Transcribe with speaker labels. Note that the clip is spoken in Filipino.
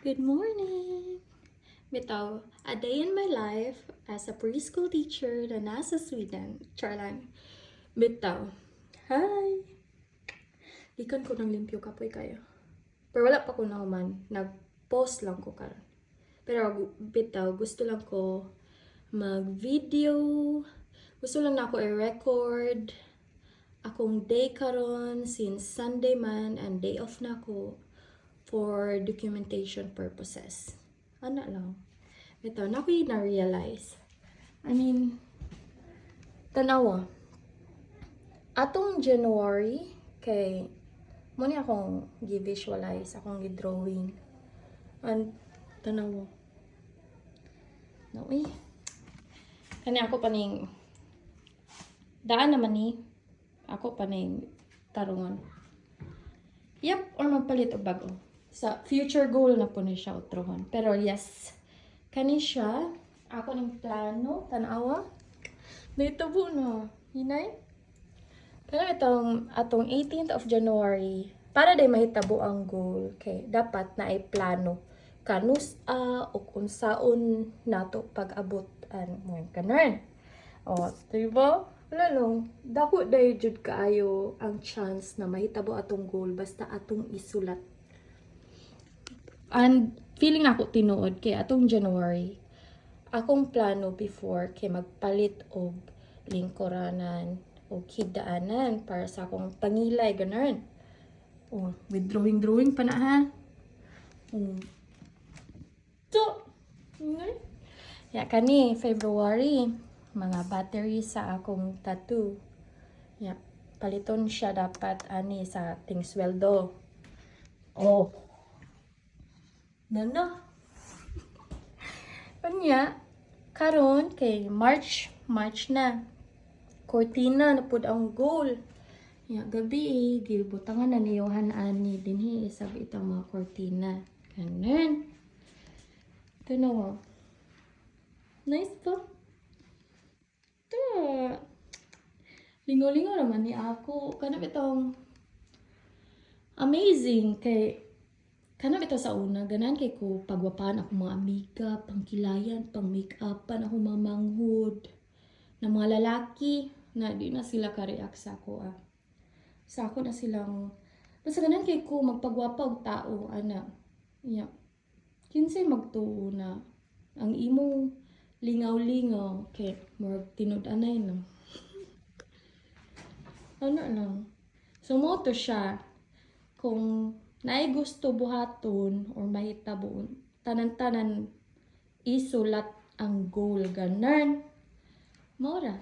Speaker 1: Good morning! Bitaw, a day in my life as a preschool teacher na nasa Sweden. Char lang. Bitaw. Hi! Ikan ko ng limpyo kapoy kayo. Pero wala pa ko na man. Nag-post lang ko karon. Pero bitaw, gusto lang ko mag-video. Gusto lang na ako i-record akong day karon since Sunday man and day off na ko for documentation purposes. Ano lang. Ito, na ko na-realize. Tanawa. Atong January, kay muna akong gi-visualize, akong gi-drawing. And, tanawa. No, kani ako paning daan naman ni ako paning tarungan. Yep, or magpalit og bago. Sa future goal na po ni siya utrohon. Pero yes, kani siya, ako ning plano, tanawa. Dito po no, hinay. Kaya itong atong 18th of January, para day mahitabo ang goal, kay dapat na ay plano kanus o kung saon nato pag-abot mo kanon. O, diba? Wala lang, dako day jud kaayo ang chance na mahitabo atong goal basta atong isulat. And feeling ako tinuod kay atong January, akong plano before kay magpalit og lingkuranan o kidaanan para sa akong pangilay ganun. Oh, with drawing pa na ha. So, ya kani February mga battery sa akong tattoo. Ya, paliton siya dapat ani sa ting sweldo. Oh. Nana. Kanya, karon kay March na. Cortina na pud ang goal. Ya, gabi gibutangan na niyohan ani dinhi isab itong mga cortina. Kanon. Ito no. Nice po. Ito. Lingo-lingo naman ni ako. Kanap itong amazing kay kanap ito sa una, ganan kay ko pagwapan ako mga amiga, pangkilayan, pang-make-upan ako mga manghud na mga lalaki na di na sila ka-react sa ako Sa ako na silang, basta ganan kay ko magpagwapa og tao, ana. Yeah. Kinsay magtuo na ang imong lingaw-lingaw kay more tinud-anay no. Ano lang. So mo to siya kung naay gusto buhaton or mahitabon, tanan-tanan isulat ang goal ganan. Mora.